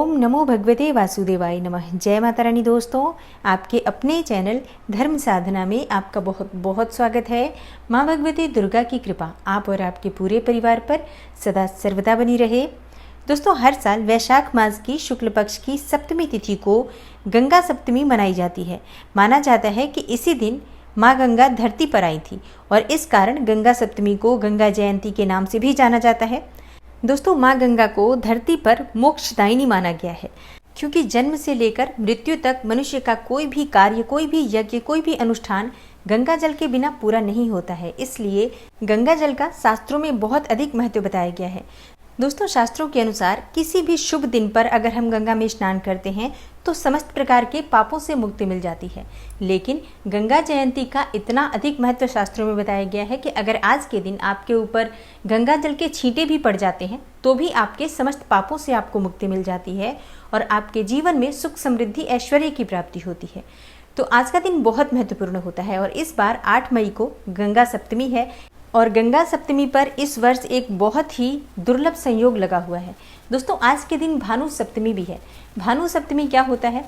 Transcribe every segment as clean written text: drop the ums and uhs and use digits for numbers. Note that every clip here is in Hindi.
ओम नमो भगवते वासुदेवाय नमः। जय माता रानी। दोस्तों, आपके अपने चैनल धर्म साधना में आपका बहुत बहुत स्वागत है। माँ भगवती दुर्गा की कृपा आप और आपके पूरे परिवार पर सदा सर्वदा बनी रहे। दोस्तों, हर साल वैशाख मास की शुक्ल पक्ष की सप्तमी तिथि को गंगा सप्तमी मनाई जाती है। माना जाता है कि इसी दिन माँ गंगा धरती पर आई थी और इस कारण गंगा सप्तमी को गंगा जयंती के नाम से भी जाना जाता है। दोस्तों, माँ गंगा को धरती पर मोक्षदायिनी माना गया है, क्योंकि जन्म से लेकर मृत्यु तक मनुष्य का कोई भी कार्य, कोई भी यज्ञ, कोई भी अनुष्ठान गंगा जल के बिना पूरा नहीं होता है। इसलिए गंगा जल का शास्त्रों में बहुत अधिक महत्व बताया गया है। दोस्तों, शास्त्रों के अनुसार किसी भी शुभ दिन पर अगर हम गंगा में स्नान करते हैं तो समस्त प्रकार के पापों से मुक्ति मिल जाती है। लेकिन गंगा जयंती का इतना अधिक महत्व शास्त्रों में बताया गया है कि अगर आज के दिन आपके ऊपर गंगा जल के छींटे भी पड़ जाते हैं तो भी आपके समस्त पापों से आपको मुक्ति मिल जाती है और आपके जीवन में सुख, समृद्धि, ऐश्वर्य की प्राप्ति होती है। तो आज का दिन बहुत महत्वपूर्ण होता है और इस बार 8 मई को गंगा सप्तमी है और गंगा सप्तमी पर इस वर्ष एक बहुत ही दुर्लभ संयोग लगा हुआ है। दोस्तों, आज के दिन भानु सप्तमी भी है। भानु सप्तमी क्या होता है?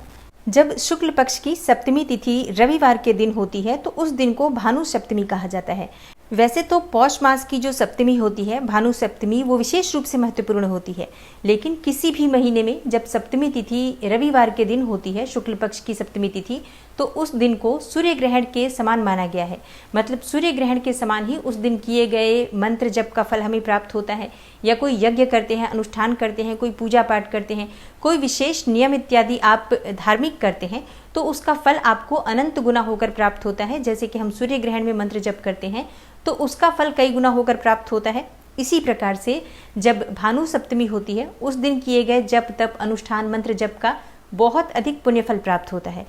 जब शुक्ल पक्ष की सप्तमी तिथि रविवार के दिन होती है तो उस दिन को भानु सप्तमी कहा जाता है। वैसे तो पौष मास की जो सप्तमी होती है, भानु सप्तमी, वो विशेष रूप से महत्वपूर्ण होती है। लेकिन किसी भी महीने में जब सप्तमी तिथि रविवार के दिन होती है, शुक्ल पक्ष की सप्तमी तिथि, तो उस दिन को सूर्य ग्रहण के समान माना गया है। मतलब सूर्य ग्रहण के समान ही उस दिन किए गए मंत्र जप का फल हमें प्राप्त होता है, या कोई यज्ञ करते हैं, अनुष्ठान करते हैं, कोई पूजा पाठ करते हैं, कोई विशेष नियम इत्यादि आप धार्मिक करते हैं तो उसका फल आपको अनंत गुना होकर प्राप्त होता है। जैसे कि हम सूर्य ग्रहण में मंत्र जप करते हैं तो उसका फल कई गुना होकर प्राप्त होता है। इसी प्रकार से जब भानु सप्तमी होती है उस दिन किए गए जप, तप, अनुष्ठान, मंत्र जप का बहुत अधिक पुण्य फल प्राप्त होता है।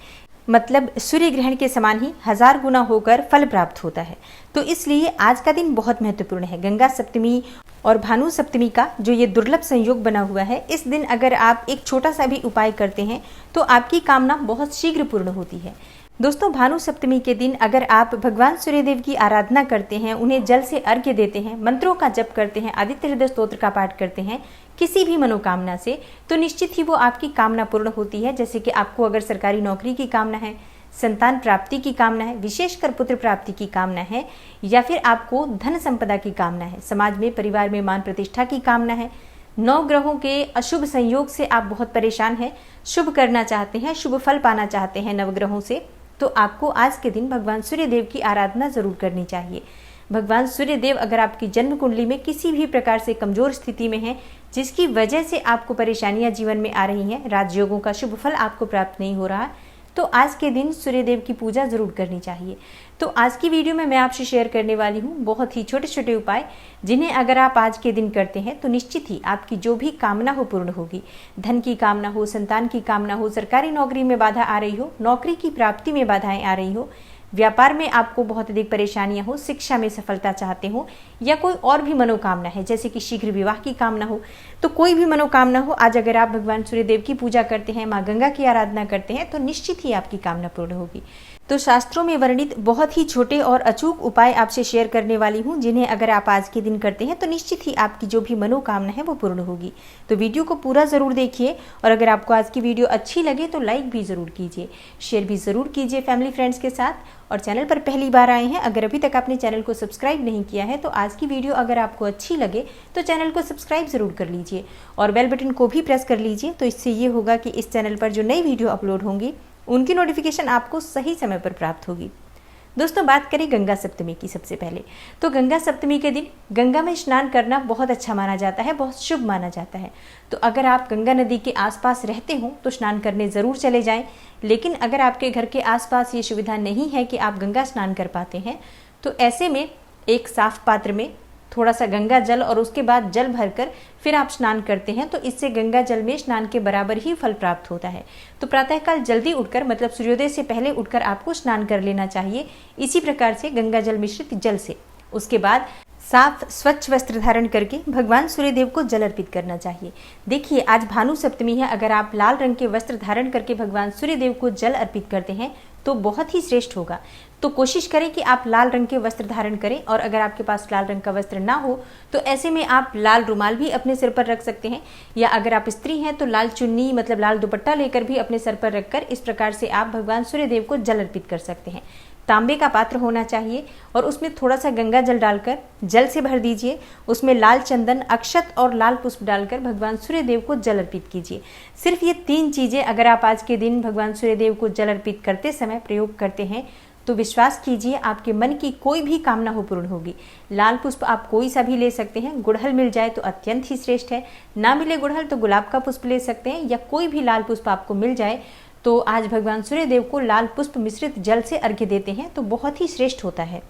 मतलब सूर्य ग्रहण के समान ही 1000 गुना होकर फल प्राप्त होता है। तो इसलिए आज का दिन बहुत महत्वपूर्ण है। गंगा सप्तमी और भानु सप्तमी का जो ये दुर्लभ संयोग बना हुआ है, इस दिन अगर आप एक छोटा सा भी उपाय करते हैं तो आपकी कामना बहुत शीघ्र पूर्ण होती है। दोस्तों, भानु सप्तमी के दिन अगर आप भगवान सूर्यदेव की आराधना करते हैं, उन्हें जल से अर्घ्य देते हैं, मंत्रों का जप करते हैं, आदित्य हृदय स्तोत्र का पाठ करते हैं किसी भी मनोकामना से, तो निश्चित ही वो आपकी कामना पूर्ण होती है। जैसे कि आपको अगर सरकारी नौकरी की कामना है, संतान प्राप्ति की कामना है, विशेषकर पुत्र प्राप्ति की कामना है, या फिर आपको धन संपदा की कामना है, समाज में, परिवार में मान प्रतिष्ठा की कामना है, 9 ग्रहों के अशुभ संयोग से आप बहुत परेशान हैं, शुभ करना चाहते हैं, शुभ फल पाना चाहते हैं नवग्रहों से, तो आपको आज के दिन भगवान सूर्यदेव की आराधना जरूर करनी चाहिए। भगवान सूर्यदेव अगर आपकी जन्म कुंडली में किसी भी प्रकार से कमजोर स्थिति में हैं, जिसकी वजह से आपको परेशानियां जीवन में आ रही हैं, राजयोगों का शुभ फल आपको प्राप्त नहीं हो रहा, तो आज के दिन सूर्यदेव की पूजा जरूर करनी चाहिए। तो आज की वीडियो में मैं आपसे शेयर करने वाली हूँ बहुत ही छोटे छोटे उपाय, जिन्हें अगर आप आज के दिन करते हैं तो निश्चित ही आपकी जो भी कामना हो पूर्ण होगी। धन की कामना हो, संतान की कामना हो, सरकारी नौकरी में बाधा आ रही हो, नौकरी की प्राप्ति में बाधाएं आ रही हो, व्यापार में आपको बहुत अधिक परेशानियां हो, शिक्षा में सफलता चाहते हो, या कोई और भी मनोकामना है जैसे कि शीघ्र विवाह की कामना हो, तो कोई भी मनोकामना हो, आज अगर आप भगवान सूर्यदेव की पूजा करते हैं, माँ गंगा की आराधना करते हैं तो निश्चित ही आपकी कामना पूर्ण होगी। तो शास्त्रों में वर्णित बहुत ही छोटे और अचूक उपाय आपसे शेयर करने वाली हूँ, जिन्हें अगर आप आज के दिन करते हैं तो निश्चित ही आपकी जो भी मनोकामना है वो पूर्ण होगी। तो वीडियो को पूरा जरूर देखिए और अगर आपको आज की वीडियो अच्छी लगे तो लाइक भी जरूर कीजिए, शेयर भी जरूर कीजिए फैमिली फ्रेंड्स के साथ। और चैनल पर पहली बार आए हैं, अगर अभी तक आपने चैनल को सब्सक्राइब नहीं किया है तो आज की वीडियो अगर आपको अच्छी लगे तो चैनल को सब्सक्राइब जरूर कर लीजिए और बेल बटन को भी प्रेस कर लीजिए। तो इससे ये होगा कि इस चैनल पर जो नई वीडियो अपलोड होंगी उनकी नोटिफिकेशन आपको सही समय पर प्राप्त होगी। दोस्तों, बात करें गंगा सप्तमी की। सबसे पहले तो गंगा सप्तमी के दिन गंगा में स्नान करना बहुत अच्छा माना जाता है, बहुत शुभ माना जाता है। तो अगर आप गंगा नदी के आसपास रहते हो तो स्नान करने ज़रूर चले जाएं। लेकिन अगर आपके घर के आसपास ये सुविधा नहीं है कि आप गंगा स्नान कर पाते हैं, तो ऐसे में एक साफ पात्र में थोड़ा सा गंगा जल और उसके बाद जल भरकर फिर आप स्नान करते हैं तो इससे गंगा जल में स्नान के बराबर ही फल प्राप्त होता है। तो प्रातःकाल जल्दी उठकर, मतलब सूर्योदय से पहले उठकर आपको स्नान कर लेना चाहिए, इसी प्रकार से गंगा जल मिश्रित जल से। उसके बाद साफ स्वच्छ वस्त्र धारण करके भगवान सूर्यदेव को जल अर्पित करना चाहिए। देखिए, आज भानु सप्तमी है, अगर आप लाल रंग के वस्त्र धारण करके भगवान सूर्यदेव को जल अर्पित करते हैं तो बहुत ही श्रेष्ठ होगा। तो कोशिश करें कि आप लाल रंग के वस्त्र धारण करें, और अगर आपके पास लाल रंग का वस्त्र ना हो तो ऐसे में आप लाल रुमाल भी अपने सिर पर रख सकते हैं, या अगर आप स्त्री हैं तो लाल चुन्नी मतलब लाल दुपट्टा लेकर भी अपने सर पर रखकर इस प्रकार से आप भगवान सूर्यदेव को जल अर्पित कर सकते हैं। तांबे का पात्र होना चाहिए और उसमें थोड़ा सा गंगा जल डालकर जल से भर दीजिए। उसमें लाल चंदन, अक्षत और लाल पुष्प डालकर भगवान सूर्यदेव को जल अर्पित कीजिए। सिर्फ ये 3 चीज़ें अगर आप आज के दिन भगवान सूर्यदेव को जल अर्पित करते समय प्रयोग करते हैं तो विश्वास कीजिए आपके मन की कोई भी कामना हो पूर्ण होगी। लाल पुष्प आप कोई सा भी ले सकते हैं, गुड़हल मिल जाए तो अत्यंत ही श्रेष्ठ है, ना मिले गुड़हल तो गुलाब का पुष्प ले सकते हैं, या कोई भी लाल पुष्प आपको मिल जाए तो आज भगवान सूर्यदेव को लाल पुष्प मिश्रित जल से अर्घ्य देते हैं तो बहुत ही श्रेष्ठ होता है।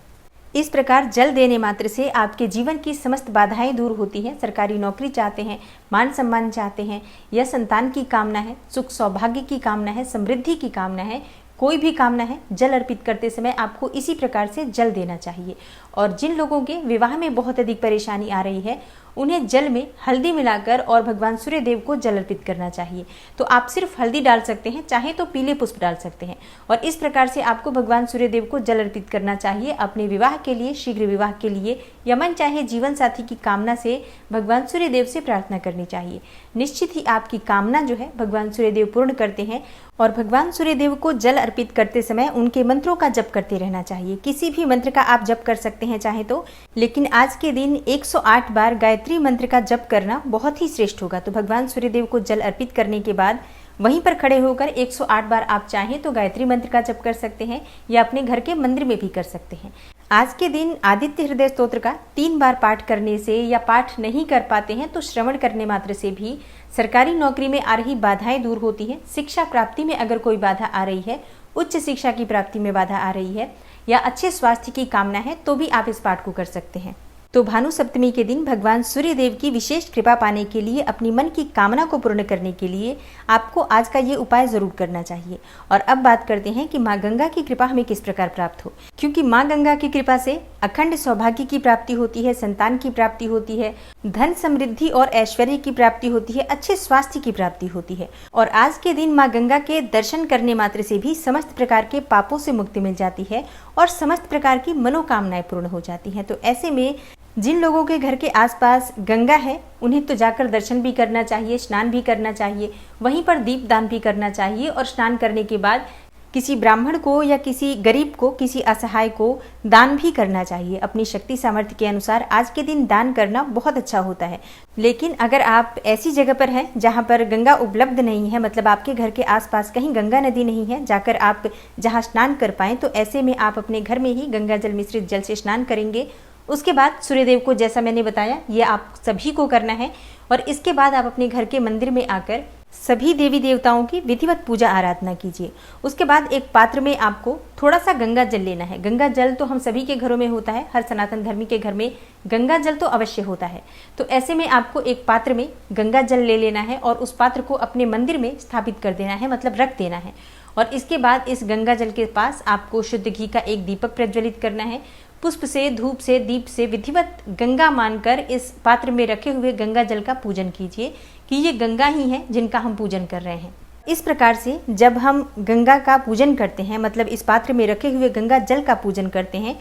इस प्रकार जल देने मात्र से आपके जीवन की समस्त बाधाएं दूर होती हैं। सरकारी नौकरी चाहते हैं, मान सम्मान चाहते हैं, या संतान की कामना है, सुख सौभाग्य की कामना है, समृद्धि की कामना है, कोई भी कामना है, जल अर्पित करते समय आपको इसी प्रकार से जल देना चाहिए। और जिन लोगों के विवाह में बहुत अधिक परेशानी आ रही है उन्हें जल में हल्दी मिलाकर और भगवान सूर्यदेव को जल अर्पित करना चाहिए। तो आप सिर्फ हल्दी डाल सकते हैं, चाहे तो पीले पुष्प डाल सकते हैं, और इस प्रकार से आपको भगवान सूर्यदेव को जल अर्पित करना चाहिए अपने विवाह के लिए, शीघ्र विवाह के लिए, या मन चाहे जीवन साथी की कामना से भगवान सूर्यदेव से प्रार्थना करनी चाहिए। निश्चित ही आपकी कामना जो है भगवान सूर्यदेव पूर्ण करते हैं। और भगवान सूर्यदेव को जल अर्पित करते समय उनके मंत्रों का जप करते रहना चाहिए। किसी भी मंत्र का आप जप कर सकते हैं चाहे तो, लेकिन आज के दिन 108 बार गायत्री मंत्र का जप करना बहुत ही श्रेष्ठ होगा। तो भगवान सूर्यदेव को जल अर्पित करने के बाद वहीं पर खड़े होकर 108 बार आप चाहें तो गायत्री मंत्र का जप कर सकते हैं, या अपने घर के मंदिर में भी कर सकते हैं। आज के दिन आदित्य हृदय स्तोत्र का 3 बार पाठ करने से, या पाठ नहीं कर पाते हैं तो श्रवण करने मात्र से भी सरकारी नौकरी में आ रही बाधाएं दूर होती हैं। शिक्षा प्राप्ति में अगर कोई बाधा आ रही है, उच्च शिक्षा की प्राप्ति में बाधा आ रही है, या अच्छे स्वास्थ्य की कामना है तो भी आप इस पाठ को कर सकते हैं। तो भानु सप्तमी के दिन भगवान सूर्यदेव की विशेष कृपा पाने के लिए, अपनी मन की कामना को पूर्ण करने के लिए आपको आज का ये उपाय जरूर करना चाहिए। और अब बात करते हैं कि माँ गंगा की कृपा हमें किस प्रकार प्राप्त हो। क्योंकि माँ गंगा की कृपा से अखंड सौभाग्य की प्राप्ति होती है, संतान की प्राप्ति होती है, धन समृद्धि और ऐश्वर्य की प्राप्ति होती है, अच्छे स्वास्थ्य की प्राप्ति होती है। और आज के दिन माँ गंगा के दर्शन करने मात्र से भी समस्त प्रकार के पापों से मुक्ति मिल जाती है और समस्त प्रकार की मनोकामनाएं पूर्ण हो जाती हैं। तो ऐसे में जिन लोगों के घर के आसपास गंगा है उन्हें तो जाकर दर्शन भी करना चाहिए, स्नान भी करना चाहिए, वहीं पर दीप दान भी करना चाहिए, और स्नान करने के बाद किसी ब्राह्मण को या किसी गरीब को, किसी असहाय को दान भी करना चाहिए। अपनी शक्ति सामर्थ्य के अनुसार आज के दिन दान करना बहुत अच्छा होता है। लेकिन अगर आप ऐसी जगह पर हैं जहां पर गंगा उपलब्ध नहीं है, मतलब आपके घर के आसपास कहीं गंगा नदी नहीं है जाकर आप जहां स्नान कर पाएं, तो ऐसे में आप अपने घर में ही गंगा जल मिश्रित जल से स्नान करेंगे। उसके बाद सूर्यदेव को, जैसा मैंने बताया, ये आप सभी को करना है। और इसके बाद आप अपने घर के मंदिर में आकर सभी देवी देवताओं की विधिवत पूजा आराधना कीजिए। उसके बाद एक पात्र में आपको थोड़ा सा गंगा जल लेना है। गंगा जल तो हम सभी के घरों में होता है, हर सनातन धर्मी के घर में गंगा जल तो अवश्य होता है। तो ऐसे में आपको एक पात्र में गंगा जल ले लेना है और उस पात्र को अपने मंदिर में स्थापित कर देना है, मतलब रख देना है। और इसके बाद इस गंगा जल के पास आपको शुद्ध घी का एक दीपक प्रज्वलित करना है। पुष्प से, धूप से, दीप से विधिवत गंगा मानकर इस पात्र में रखे हुए गंगा जल का पूजन कीजिए कि ये गंगा ही है जिनका हम पूजन कर रहे हैं। इस प्रकार से जब हम गंगा का पूजन करते हैं, मतलब इस पात्र में रखे हुए गंगा जल का पूजन करते हैं,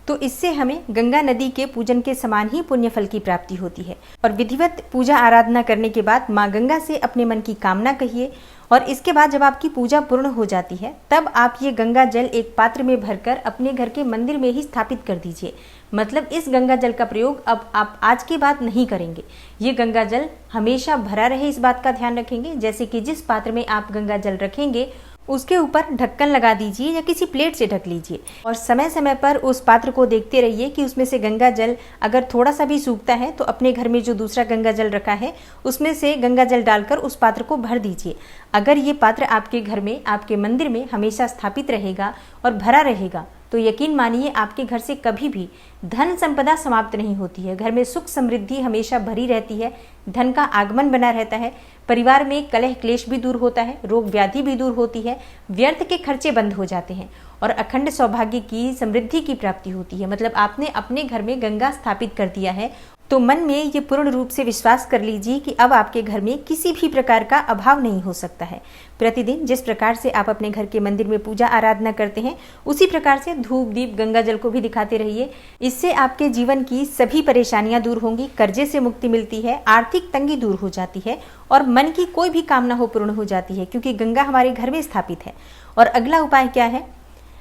तो इससे हमें गंगा नदी के पूजन के समान ही पुण्य फल की प्राप्ति होती है। और विधिवत पूजा आराधना करने के बाद माँ गंगा से अपने मन की कामना कहिए, और इसके बाद जब आपकी पूजा पूर्ण हो जाती है तब आप ये गंगा जल एक पात्र में भरकर अपने घर के मंदिर में ही स्थापित कर दीजिए। मतलब इस गंगा जल का प्रयोग अब आप आज के बाद नहीं करेंगे। ये गंगा जल हमेशा भरा रहे, इस बात का ध्यान रखेंगे। जैसे कि जिस पात्र में आप गंगा जल रखेंगे उसके ऊपर ढक्कन लगा दीजिए या किसी प्लेट से ढक लीजिए, और समय समय पर उस पात्र को देखते रहिए कि उसमें से गंगा जल अगर थोड़ा सा भी सूखता है तो अपने घर में जो दूसरा गंगा जल रखा है उसमें से गंगा जल डालकर उस पात्र को भर दीजिए। अगर ये पात्र आपके घर में, आपके मंदिर में हमेशा स्थापित रहेगा और भरा रहेगा तो यकीन मानिए आपके घर से कभी भी धन संपदा समाप्त नहीं होती है। घर में सुख समृद्धि हमेशा भरी रहती है, धन का आगमन बना रहता है, परिवार में कलह क्लेश भी दूर होता है, रोग व्याधि भी दूर होती है, व्यर्थ के खर्चे बंद हो जाते हैं और अखंड सौभाग्य की समृद्धि की प्राप्ति होती है। मतलब आपने अपने घर में गंगा स्थापित कर दिया है तो मन में ये पूर्ण रूप से विश्वास कर लीजिए कि अब आपके घर में किसी भी प्रकार का अभाव नहीं हो सकता है। प्रतिदिन जिस प्रकार से आप अपने घर के मंदिर में पूजा आराधना करते हैं उसी प्रकार से धूप दीप गंगा जल को भी दिखाते रहिए। इससे आपके जीवन की सभी परेशानियां दूर होंगी, कर्जे से मुक्ति मिलती है, आर्थिक तंगी दूर हो जाती है और मन की कोई भी कामना हो पूर्ण हो जाती है, क्योंकि गंगा हमारे घर में स्थापित है। और अगला उपाय क्या है?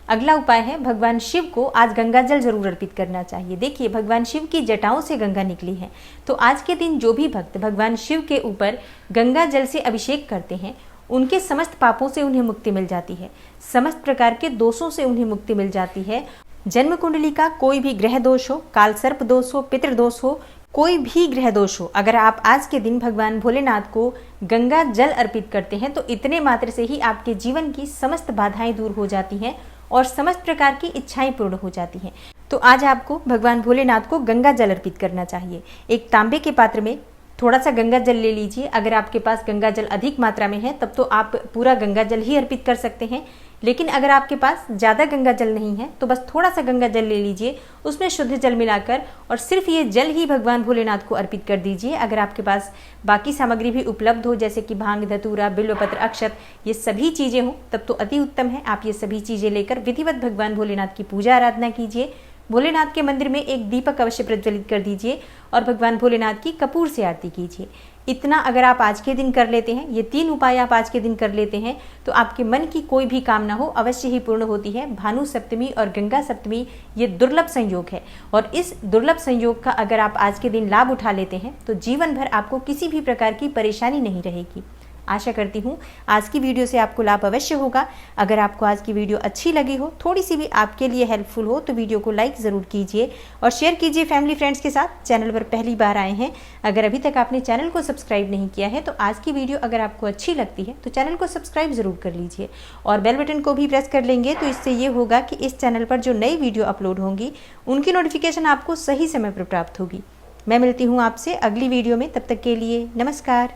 अगला उपाय है भगवान शिव को आज गंगा जल जरूर अर्पित करना चाहिए। देखिए, भगवान शिव की जटाओं से गंगा निकली है, तो आज के दिन जो भी भक्त भगवान शिव के ऊपर गंगा जल से अभिषेक करते हैं उनके समस्त पापों से उन्हें मुक्ति मिल जाती है, समस्त प्रकार के दोषों से उन्हें मुक्ति मिल जाती है। जन्म कुंडली का कोई भी ग्रह दोष हो, काल सर्प दोष हो, पितृदोष हो, कोई भी ग्रह दोष हो, अगर आप आज के दिन भगवान भोलेनाथ को गंगा जल अर्पित करते हैं तो इतने मात्र से ही आपके जीवन की समस्त बाधाएं दूर हो जाती हैं और समस्त प्रकार की इच्छाएं पूर्ण हो जाती हैं। तो आज आपको भगवान भोलेनाथ को गंगा जल अर्पित करना चाहिए। एक तांबे के पात्र में थोड़ा सा गंगा जल ले लीजिए। अगर आपके पास गंगा जल अधिक मात्रा में है तब तो आप पूरा गंगा जल ही अर्पित कर सकते हैं, लेकिन अगर आपके पास ज़्यादा गंगा जल नहीं है तो बस थोड़ा सा गंगा जल ले लीजिए, उसमें शुद्ध जल मिलाकर और सिर्फ ये जल ही भगवान भोलेनाथ को अर्पित कर दीजिए। अगर आपके पास बाकी सामग्री भी उपलब्ध हो जैसे कि भांग, धतूरा, बिल्वपत्र, अक्षत, ये सभी चीज़ें हों तब तो अति उत्तम है। आप ये सभी चीज़ें लेकर विधिवत भगवान भोलेनाथ की पूजा आराधना कीजिए। भोलेनाथ के मंदिर में एक दीपक अवश्य प्रज्वलित कर दीजिए और भगवान भोलेनाथ की कपूर से आरती कीजिए। इतना अगर आप आज के दिन कर लेते हैं, ये 3 उपाय आप आज के दिन कर लेते हैं तो आपके मन की कोई भी कामना हो अवश्य ही पूर्ण होती है। भानु सप्तमी और गंगा सप्तमी ये दुर्लभ संयोग है और इस दुर्लभ संयोग का अगर आप आज के दिन लाभ उठा लेते हैं तो जीवन भर आपको किसी भी प्रकार की परेशानी नहीं रहेगी। आशा करती हूँ आज की वीडियो से आपको लाभ अवश्य होगा। अगर आपको आज की वीडियो अच्छी लगी हो, थोड़ी सी भी आपके लिए हेल्पफुल हो तो वीडियो को लाइक ज़रूर कीजिए और शेयर कीजिए फैमिली फ्रेंड्स के साथ। चैनल पर पहली बार आए हैं, अगर अभी तक आपने चैनल को सब्सक्राइब नहीं किया है तो आज की वीडियो अगर आपको अच्छी लगती है तो चैनल को सब्सक्राइब ज़रूर कर लीजिए और बेल बटन को भी प्रेस कर लेंगे तो इससे ये होगा कि इस चैनल पर जो नई वीडियो अपलोड होंगी उनकी नोटिफिकेशन आपको सही समय पर प्राप्त होगी। मैं मिलती हूँ आपसे अगली वीडियो में, तब तक के लिए नमस्कार।